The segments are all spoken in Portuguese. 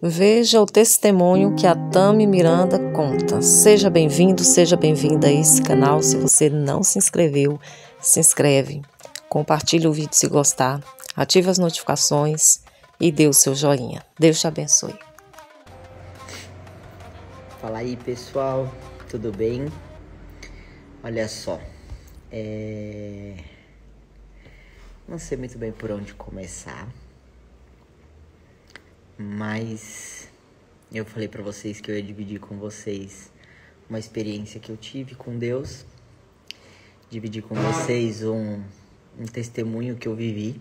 Veja o testemunho que a Tami Miranda conta. Seja bem-vindo, seja bem-vinda a esse canal. Se você não se inscreveu, se inscreve. Compartilhe o vídeo se gostar. Ative as notificações e dê o seu joinha. Deus te abençoe. Fala aí, pessoal. Tudo bem? Olha só. Não sei muito bem por onde começar. Mas eu falei pra vocês que eu ia dividir com vocês uma experiência que eu tive com Deus. Dividir com vocês um testemunho que eu vivi.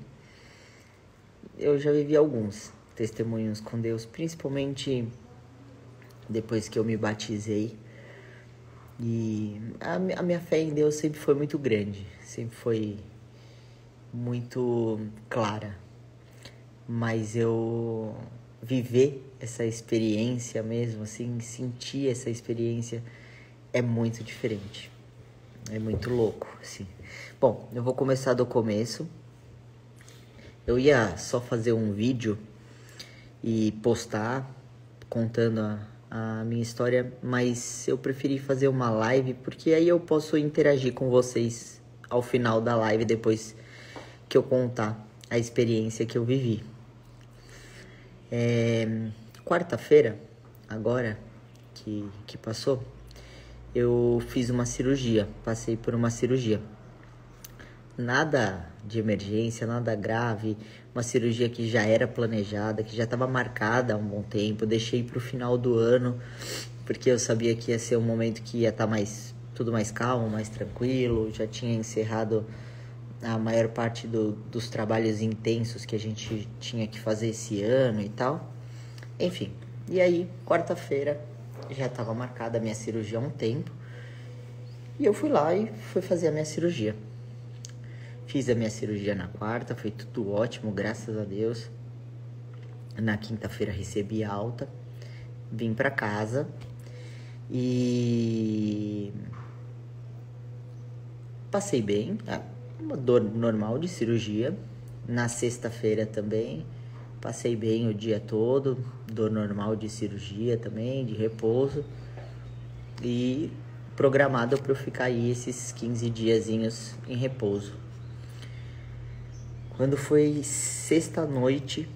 Eu já vivi alguns testemunhos com Deus, principalmente depois que eu me batizei. E a minha fé em Deus sempre foi muito grande, sempre foi muito clara. Mas eu viver essa experiência mesmo, assim, sentir essa experiência é muito diferente. É muito louco, assim. Bom, eu vou começar do começo. Eu ia só fazer um vídeo e postar contando a minha história, mas eu preferi fazer uma live porque aí eu posso interagir com vocês ao final da live, depois que eu contar a experiência que eu vivi. Quarta-feira, agora que passou, eu fiz uma cirurgia, passei por uma cirurgia. Nada de emergência, nada grave, uma cirurgia que já era planejada, que já estava marcada há um bom tempo. Eu deixei para o final do ano, porque eu sabia que ia ser um momento que ia estar tudo mais calmo, mais tranquilo. Já tinha encerrado a maior parte dos trabalhos intensos que a gente tinha que fazer esse ano e tal. Enfim, e aí, quarta-feira, já estava marcada a minha cirurgia há um tempo. E eu fui lá e fui fazer a minha cirurgia. Fiz a minha cirurgia na quarta, foi tudo ótimo, graças a Deus. Na quinta-feira recebi alta, vim pra casa e passei bem, uma dor normal de cirurgia. Na sexta-feira também, passei bem o dia todo, dor normal de cirurgia também, de repouso. E programado para eu ficar aí esses 15 diazinhos em repouso. Quando foi sexta-noite,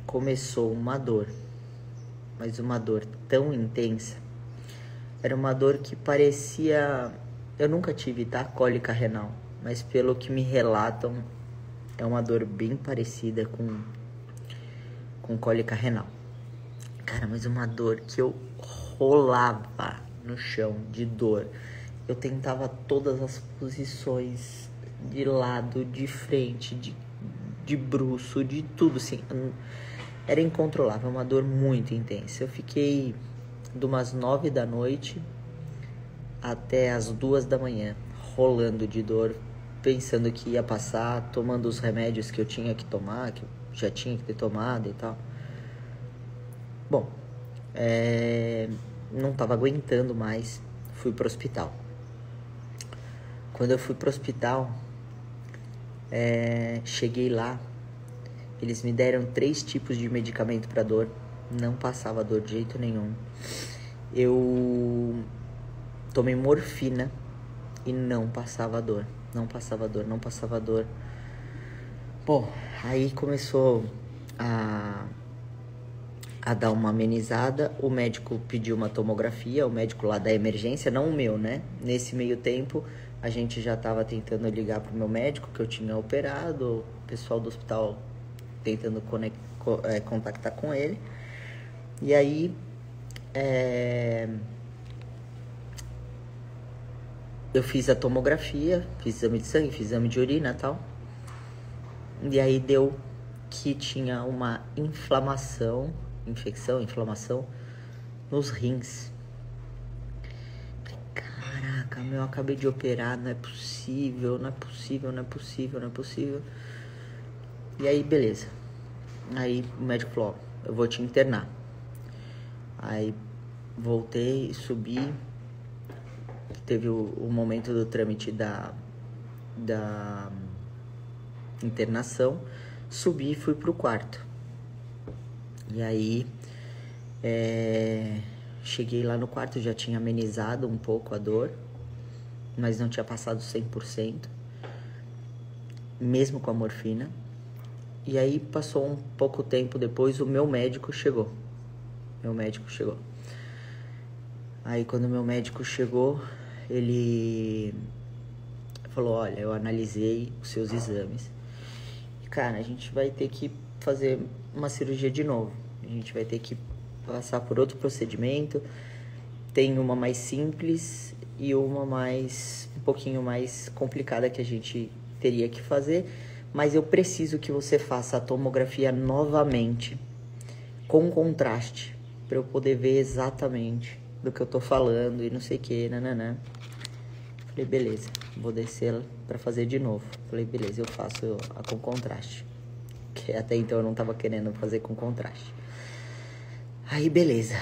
começou uma dor, mas uma dor tão intensa. Era uma dor que parecia... Eu nunca tive, tá? Cólica renal, mas pelo que me relatam, é uma dor bem parecida com cólica renal. Cara, mas uma dor que eu rolava no chão de dor. Eu tentava todas as posições, de lado, de frente, de bruço, de tudo, assim. Era incontrolável, uma dor muito intensa. Eu fiquei de umas 9 da noite até as 2 da manhã, rolando de dor, pensando que ia passar, tomando os remédios que eu tinha que tomar, que eu já tinha que ter tomado e tal. Bom, não tava aguentando mais, fui pro hospital. Quando eu fui pro hospital, cheguei lá, eles me deram 3 tipos de medicamento para dor, não passava dor de jeito nenhum. Eu tomei morfina e não passava dor, não passava dor, não passava dor. Bom, aí começou a dar uma amenizada. O médico pediu uma tomografia, o médico lá da emergência, não o meu, né? Nesse meio tempo, a gente já estava tentando ligar pro meu médico, que eu tinha operado, o pessoal do hospital tentando contactar com ele. E aí, eu fiz a tomografia, fiz exame de sangue, fiz exame de urina e tal. E aí deu que tinha uma inflamação nos rins. Falei, caraca, eu acabei de operar, não é possível. E aí, beleza. Aí o médico falou, ó, eu vou te internar. Aí voltei, subi. Teve o momento do trâmite da internação. Subi e fui pro quarto. E aí Cheguei lá no quarto, já tinha amenizado um pouco a dor, mas não tinha passado 100%, mesmo com a morfina. E aí passou um pouco tempo depois, o meu médico chegou. Aí quando o meu médico chegou, ele falou, olha, eu analisei os seus exames. E, cara, a gente vai ter que fazer uma cirurgia de novo. A gente vai ter que passar por outro procedimento. Tem uma mais simples e uma um pouquinho mais complicada que a gente teria que fazer. Mas eu preciso que você faça a tomografia novamente, com contraste, para eu poder ver exatamente do que eu tô falando e não sei o que, nananã. Falei, beleza, vou descer para fazer de novo. Falei, beleza, eu faço a com contraste. Que até então eu não tava querendo fazer com contraste. Aí, beleza.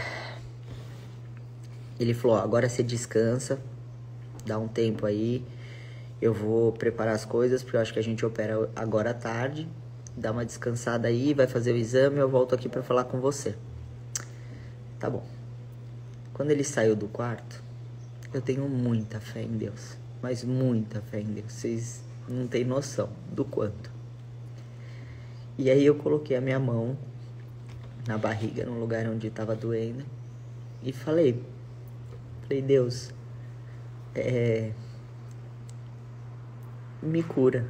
Ele falou, ó, agora você descansa, dá um tempo aí. Eu vou preparar as coisas, porque eu acho que a gente opera agora à tarde. Dá uma descansada aí, vai fazer o exame, eu volto aqui pra falar com você. Tá bom. Quando ele saiu do quarto, eu tenho muita fé em Deus. Mas muita fé em Deus. Vocês não têm noção do quanto. E aí eu coloquei a minha mão na barriga, no lugar onde tava doendo. E falei, Deus, me cura.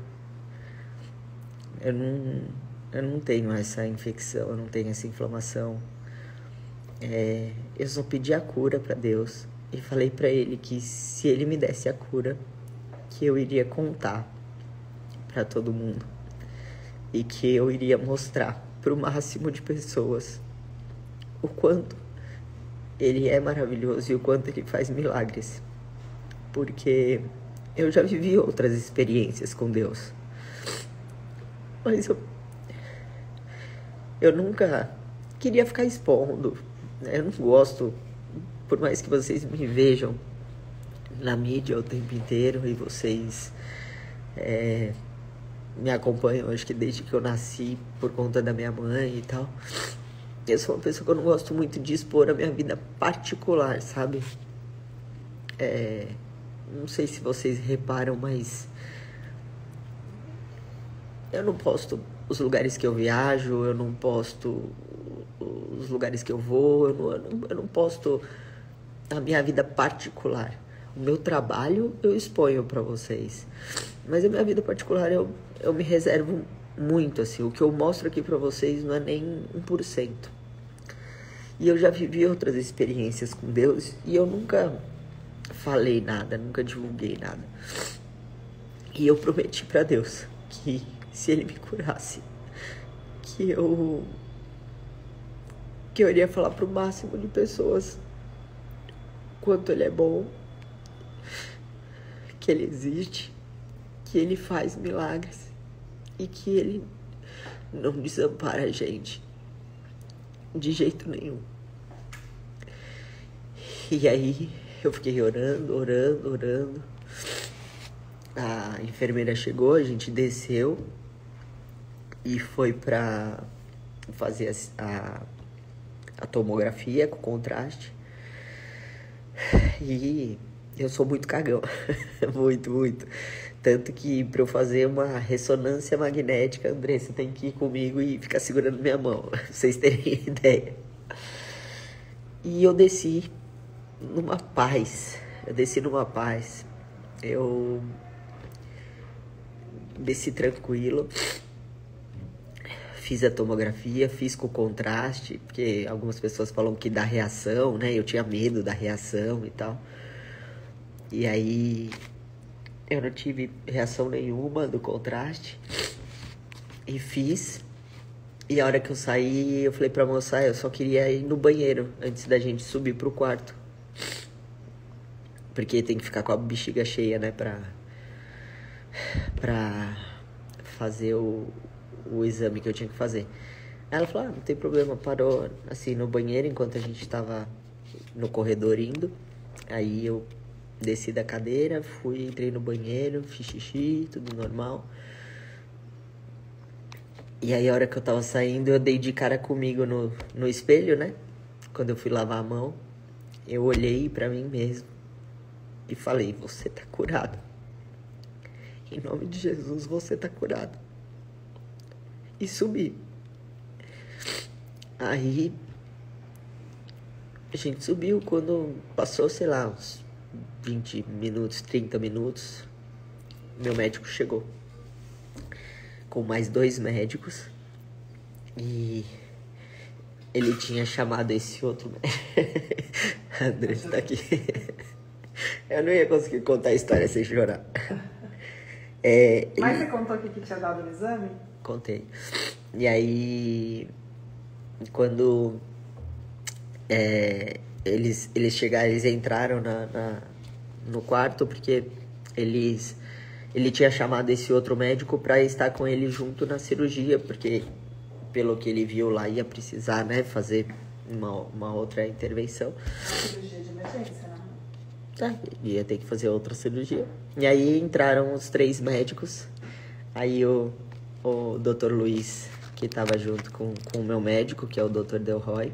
Eu não tenho essa infecção, eu não tenho essa inflamação. Eu só pedi a cura para Deus e falei para ele que se ele me desse a cura, que eu iria contar para todo mundo e que eu iria mostrar para o máximo de pessoas o quanto ele é maravilhoso e o quanto ele faz milagres. Porque eu já vivi outras experiências com Deus. Mas eu nunca queria ficar expondo. Eu não gosto, por mais que vocês me vejam na mídia o tempo inteiro e vocês me acompanham, acho que desde que eu nasci, por conta da minha mãe e tal. Eu sou uma pessoa que eu não gosto muito de expor a minha vida particular, sabe? Não sei se vocês reparam, mas eu não posto os lugares que eu viajo, eu não posto os lugares que eu vou, eu não posto a minha vida particular. O meu trabalho eu exponho pra vocês, mas a minha vida particular eu me reservo muito, assim. O que eu mostro aqui pra vocês não é nem 1%. E eu já vivi outras experiências com Deus e eu nunca falei nada, nunca divulguei nada. E eu prometi pra Deus que se ele me curasse, que eu iria falar pro máximo de pessoas quanto ele é bom, que ele existe, que ele faz milagres e que ele não desampara a gente de jeito nenhum. E aí eu fiquei orando. A enfermeira chegou, a gente desceu e foi pra fazer a tomografia com contraste. E eu sou muito cagão, muito. Tanto que pra eu fazer uma ressonância magnética, André, você tem que ir comigo e ficar segurando minha mão, pra vocês terem ideia. E eu desci numa paz, eu desci tranquilo, fiz a tomografia, fiz com contraste, porque algumas pessoas falam que dá reação, né? Eu tinha medo da reação e tal. E aí eu não tive reação nenhuma do contraste e fiz. E a hora que eu saí, eu falei pra moça, eu só queria ir no banheiro antes da gente subir pro quarto. Porque tem que ficar com a bexiga cheia, né, pra fazer o exame que eu tinha que fazer. Aí ela falou, não tem problema, parou assim no banheiro enquanto a gente tava no corredor indo. Aí eu desci da cadeira, entrei no banheiro, fiz xixi, tudo normal. E aí a hora que eu tava saindo, eu dei de cara comigo no espelho, né? quando eu fui lavar a mão, eu olhei pra mim mesmo e falei, você tá curado. Em nome de Jesus, você tá curado. E subi. Aí, a gente subiu. Quando passou, sei lá, uns 20 minutos, 30 minutos, meu médico chegou. Com mais 2 médicos. E ele tinha chamado esse outro médico. André tá aqui. Eu não ia conseguir contar a história sem chorar. Mas você contou aqui que tinha dado o exame? Contei. E aí, quando eles chegaram, eles entraram no quarto, porque ele tinha chamado esse outro médico para estar com ele junto na cirurgia, porque pelo que ele viu lá ia precisar, né, fazer uma outra intervenção. Uma cirurgia de emergência, né? Tá, ia ter que fazer outra cirurgia. E aí entraram os 3 médicos. Aí o Dr. Luiz, que estava junto com o meu médico, que é o Dr. Delroy,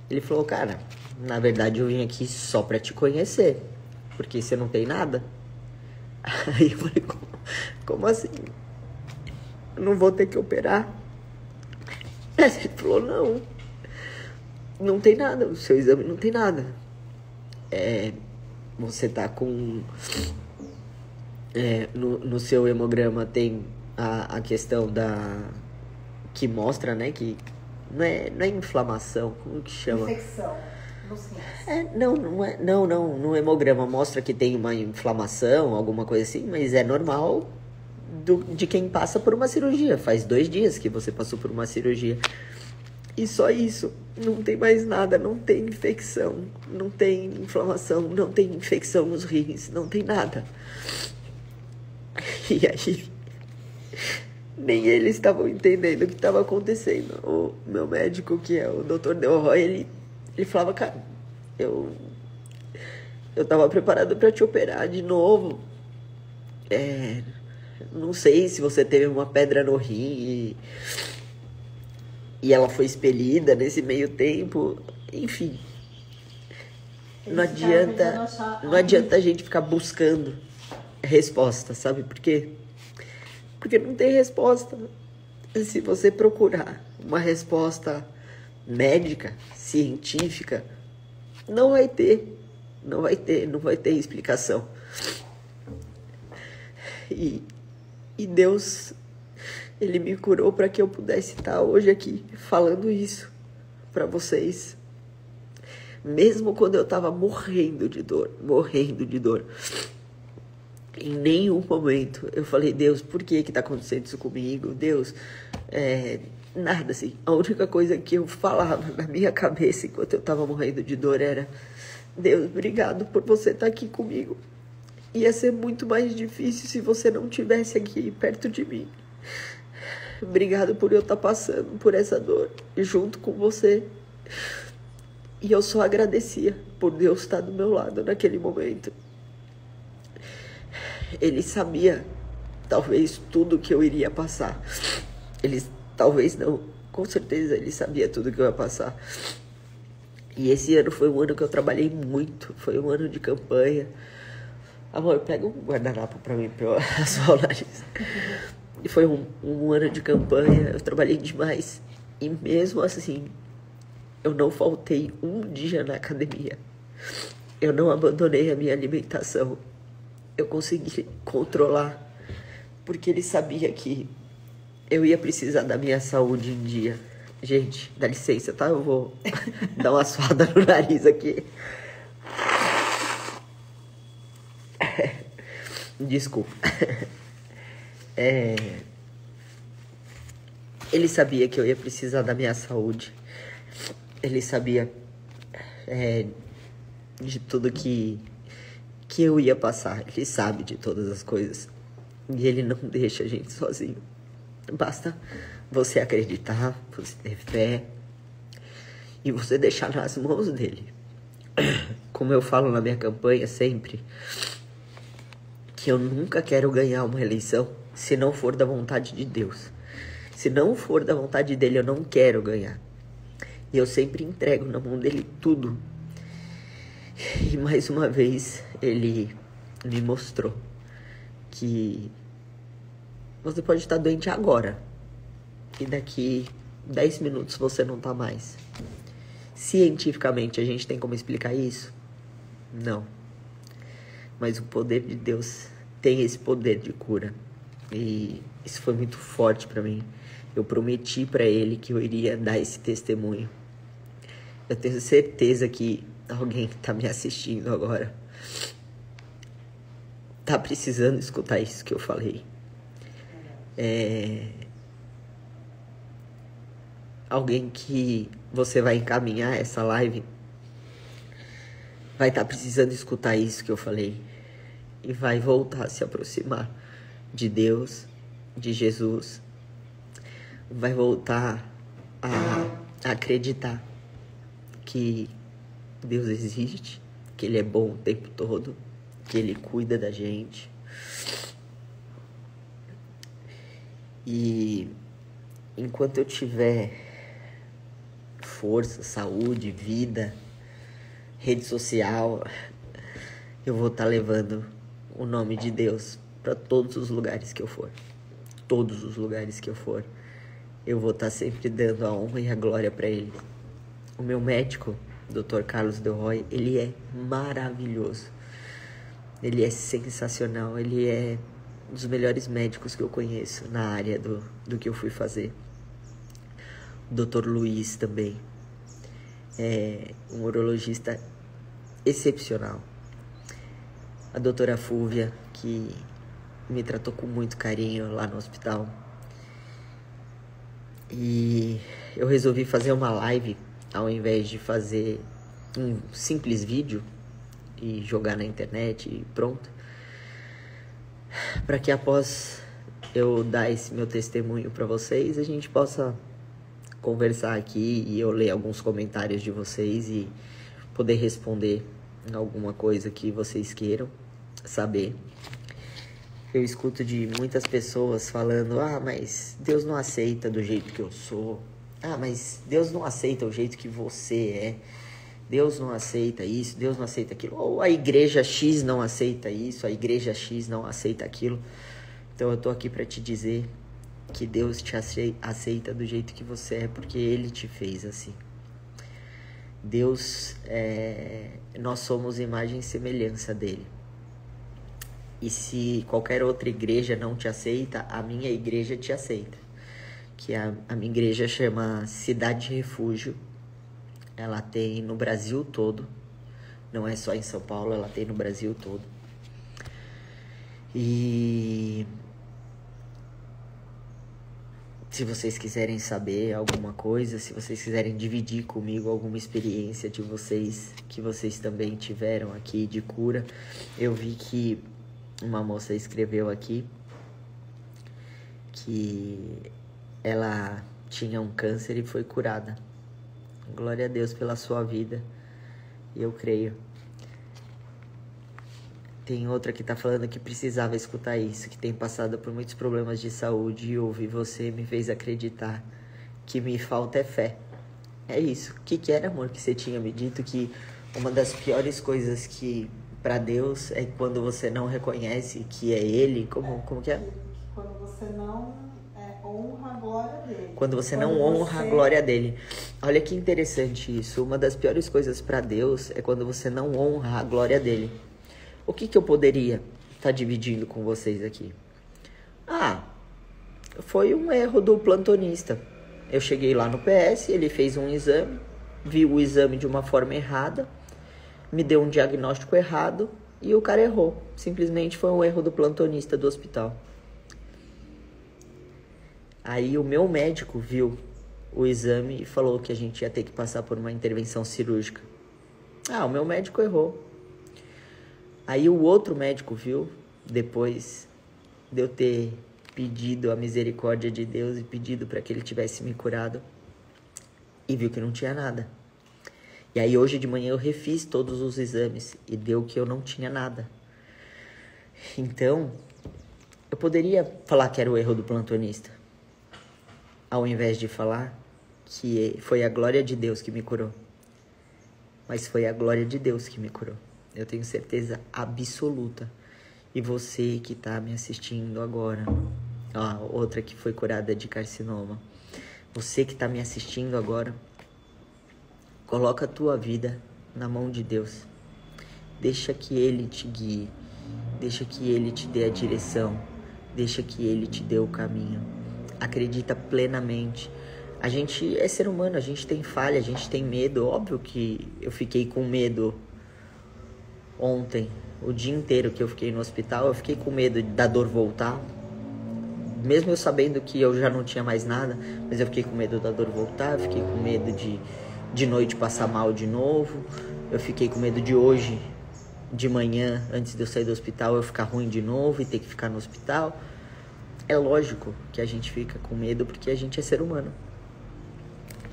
ele falou, cara, na verdade eu vim aqui só pra te conhecer, porque você não tem nada. Aí eu falei, como assim? Eu não vou ter que operar? Aí ele falou, não tem nada, o seu exame não tem nada. Você tá com... no seu hemograma tem a questão que mostra, né, que não é inflamação, como que chama? Infecção nos rins. Não, no hemograma mostra que tem uma inflamação, alguma coisa assim, mas é normal de quem passa por uma cirurgia. Faz 2 dias que você passou por uma cirurgia. E só isso, não tem mais nada, não tem infecção, não tem inflamação, não tem infecção nos rins, não tem nada. E aí, nem eles estavam entendendo o que estava acontecendo. O meu médico, que é o Dr. Delroy, ele falava, cara, eu tava preparado para te operar de novo. Não sei se você teve uma pedra no rim e ela foi expelida nesse meio tempo. Enfim, não adianta a gente ficar buscando resposta, sabe por quê? Porque não tem resposta. Se você procurar uma resposta médica, científica, não vai ter explicação. E Deus, Ele me curou para que eu pudesse estar hoje aqui falando isso para vocês. Mesmo quando eu estava morrendo de dor. Em nenhum momento eu falei, Deus, por que está acontecendo isso comigo? Deus, nada assim. A única coisa que eu falava na minha cabeça enquanto eu estava morrendo de dor era, Deus, obrigado por você estar aqui comigo. Ia ser muito mais difícil se você não estivesse aqui perto de mim. Obrigado por eu estar passando por essa dor junto com você. E eu só agradecia por Deus estar do meu lado naquele momento. Ele sabia, talvez, tudo que eu iria passar. Talvez não, com certeza ele sabia tudo que eu ia passar. E esse ano foi um ano que eu trabalhei muito. Foi um ano de campanha. Amor, pega um guardanapo pra mim, pra eu assoar o nariz. E foi um ano de campanha, eu trabalhei demais. E mesmo assim, eu não faltei um dia na academia. Eu não abandonei a minha alimentação. Eu consegui controlar, porque ele sabia que eu ia precisar da minha saúde em dia. Gente, dá licença, tá? Eu vou dar uma suada no nariz aqui. Desculpa. Ele sabia que eu ia precisar da minha saúde. Ele sabia de tudo que eu ia passar. Ele sabe de todas as coisas. E ele não deixa a gente sozinho. Basta você acreditar, você ter fé e você deixar nas mãos dele. Como eu falo na minha campanha sempre, que eu nunca quero ganhar uma eleição se não for da vontade de Deus. Se não for da vontade dele, eu não quero ganhar. E eu sempre entrego na mão dele tudo. E mais uma vez ele me mostrou que você pode estar doente agora e daqui 10 minutos você não tá mais. Cientificamente a gente tem como explicar isso? Não. Mas o poder de Deus tem esse poder de cura. E isso foi muito forte pra mim. Eu prometi pra ele que eu iria dar esse testemunho. Eu tenho certeza que alguém que tá me assistindo agora tá precisando escutar isso que eu falei. Alguém que você vai encaminhar essa live vai estar precisando escutar isso que eu falei e vai voltar a se aproximar de Deus, de Jesus, vai voltar a acreditar que Deus existe, que Ele é bom o tempo todo, que Ele cuida da gente. E enquanto eu tiver força, saúde, vida, rede social, eu vou estar levando o nome de Deus para todos os lugares que eu for. Todos os lugares que eu for, eu vou estar sempre dando a honra e a glória para Ele. O meu médico, Dr. Carlos Delroy, ele é maravilhoso. Ele é sensacional. Ele é um dos melhores médicos que eu conheço na área do que eu fui fazer. O Dr. Luiz também é um urologista excepcional. A doutora Fúvia, que me tratou com muito carinho lá no hospital. E eu resolvi fazer uma live ao invés de fazer um simples vídeo e jogar na internet e pronto. Para que após eu dar esse meu testemunho para vocês, a gente possa conversar aqui e eu ler alguns comentários de vocês e poder responder alguma coisa que vocês queiram saber. Eu escuto de muitas pessoas falando: mas Deus não aceita do jeito que eu sou. Mas Deus não aceita o jeito que você é. Deus não aceita isso, Deus não aceita aquilo. Ou a igreja X não aceita isso, a igreja X não aceita aquilo. Então eu tô aqui para te dizer que Deus te aceita do jeito que você é, porque Ele te fez assim. Deus, nós somos imagem e semelhança dEle. E se qualquer outra igreja não te aceita, a minha igreja te aceita. Que a minha igreja chama Cidade Refúgio. Ela tem no Brasil todo. Não é só em São Paulo, ela tem no Brasil todo. E se vocês quiserem saber alguma coisa, se vocês quiserem dividir comigo alguma experiência de vocês, que vocês também tiveram aqui de cura. Eu vi que uma moça escreveu aqui que ela tinha um câncer e foi curada. Glória a Deus pela sua vida. E eu creio. Tem outra que tá falando que precisava escutar isso, que tem passado por muitos problemas de saúde e ouvir você me fez acreditar que me falta é fé. É isso. O que era, amor, que você tinha me dito? Que uma das piores coisas que para Deus é quando você não reconhece que é Ele. Como que é? Quando você não honra a glória dele. Quando você não honra a glória dele. Olha que interessante isso. Uma das piores coisas para Deus é quando você não honra a glória dele. O que eu poderia estar dividindo com vocês aqui? Foi um erro do plantonista. Eu cheguei lá no PS, ele fez um exame, viu o exame de uma forma errada, me deu um diagnóstico errado e o cara errou. Simplesmente foi um erro do plantonista do hospital. Aí o meu médico viu o exame e falou que a gente ia ter que passar por uma intervenção cirúrgica. O meu médico errou. Aí o outro médico viu, depois de eu ter pedido a misericórdia de Deus e pedido para que ele tivesse me curado, e viu que não tinha nada. E aí hoje de manhã eu refiz todos os exames e deu que eu não tinha nada. Então, eu poderia falar que era o erro do plantonista, ao invés de falar que foi a glória de Deus que me curou. Mas foi a glória de Deus que me curou. Eu tenho certeza absoluta. E você que tá me assistindo agora, ó, outra que foi curada de carcinoma. Você que tá me assistindo agora, coloca a tua vida na mão de Deus. Deixa que Ele te guie. Deixa que Ele te dê a direção. Deixa que Ele te dê o caminho. Acredita plenamente. A gente é ser humano, a gente tem falha, a gente tem medo. Óbvio que eu fiquei com medo ontem. O dia inteiro que eu fiquei no hospital, eu fiquei com medo da dor voltar. Mesmo eu sabendo que eu já não tinha mais nada, mas eu fiquei com medo da dor voltar. Eu fiquei com medo de noite passar mal de novo. Eu fiquei com medo de hoje, de manhã, antes de eu sair do hospital, eu ficar ruim de novo e ter que ficar no hospital. É lógico que a gente fica com medo porque a gente é ser humano.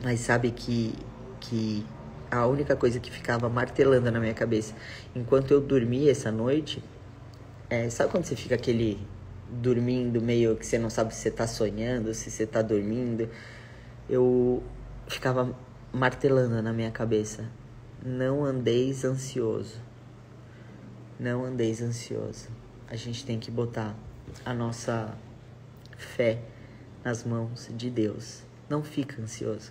Mas sabe que a única coisa que ficava martelando na minha cabeça enquanto eu dormia essa noite, sabe quando você fica dormindo meio que você não sabe se você tá sonhando, se você tá dormindo? Eu ficava martelando na minha cabeça: não andeis ansioso. Não andeis ansioso. A gente tem que botar a nossa fé nas mãos de Deus. Não fica ansioso.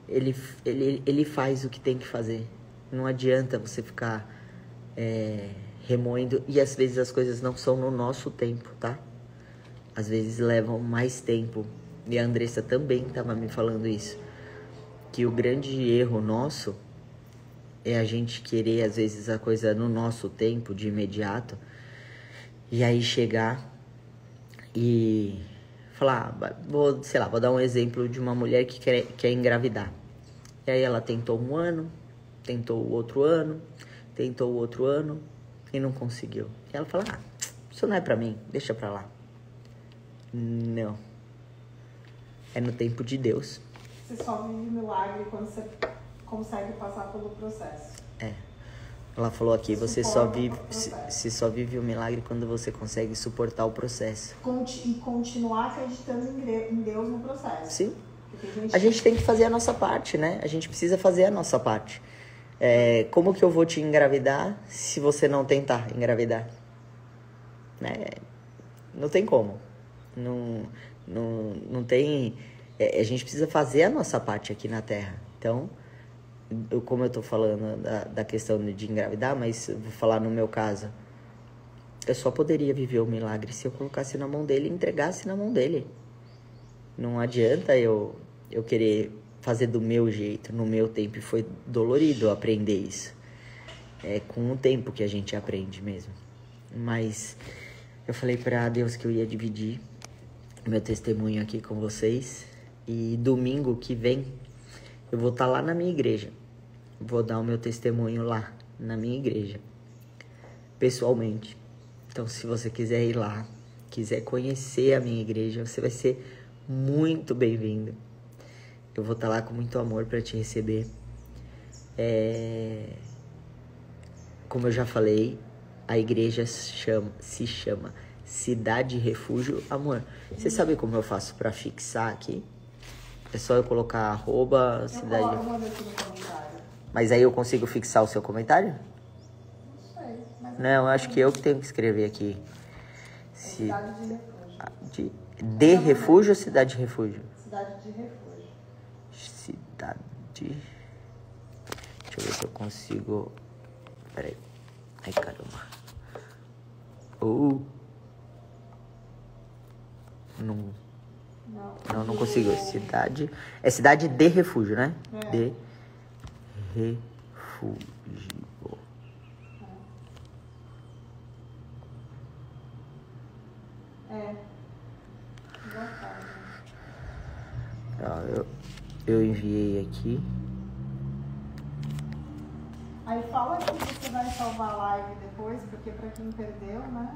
Ele faz o que tem que fazer. Não adianta você ficar remoendo. E às vezes as coisas não são no nosso tempo, tá? Às vezes levam mais tempo. E a Andressa também estava me falando isso. Que o grande erro nosso é a gente querer, às vezes, a coisa no nosso tempo, de imediato. E aí chegar e falar, vou dar um exemplo de uma mulher que quer engravidar. E aí ela tentou um ano, tentou o outro ano, tentou o outro ano e não conseguiu. E ela fala, isso não é pra mim, deixa pra lá. Não. É no tempo de Deus. Você só vive milagre quando você consegue passar pelo processo. Ela falou aqui, você só vive o milagre quando você consegue suportar o processo. E continuar acreditando em Deus no processo. Sim. A gente tem que fazer a nossa parte, né? A gente precisa fazer a nossa parte. Como que eu vou te engravidar se você não tentar engravidar? Não tem como. Não tem... a gente precisa fazer a nossa parte aqui na Terra. Então... como eu tô falando da questão de engravidar, mas eu vou falar no meu caso. Eu só poderia viver o milagre se eu colocasse na mão dele e entregasse na mão dele. Não adianta eu querer fazer do meu jeito, no meu tempo. E foi dolorido aprender isso. É com o tempo que a gente aprende mesmo. Mas eu falei pra Deus que eu ia dividir meu testemunho aqui com vocês. E domingo que vem eu vou estar lá na minha igreja. Vou dar o meu testemunho lá, na minha igreja. Pessoalmente. Então, se você quiser ir lá, quiser conhecer a minha igreja, você vai ser muito bem-vindo. Eu vou estar lá com muito amor para te receber. Como eu já falei, a igreja se chama Cidade Refúgio Amor. Você sabe como eu faço para fixar aqui? É só eu colocar @ cidade. Mas aí eu consigo fixar o seu comentário? Não sei. Não, eu acho que eu que tenho que escrever aqui. Cidade de refúgio. De refúgio ou cidade de refúgio? Cidade de refúgio. Cidade. Deixa eu ver se eu consigo. Peraí. Ai, caramba. Não consigo. Cidade. É cidade de refúgio, né? De refúgio. Eu enviei aqui. Aí fala que você vai salvar a live depois, porque pra quem perdeu, né?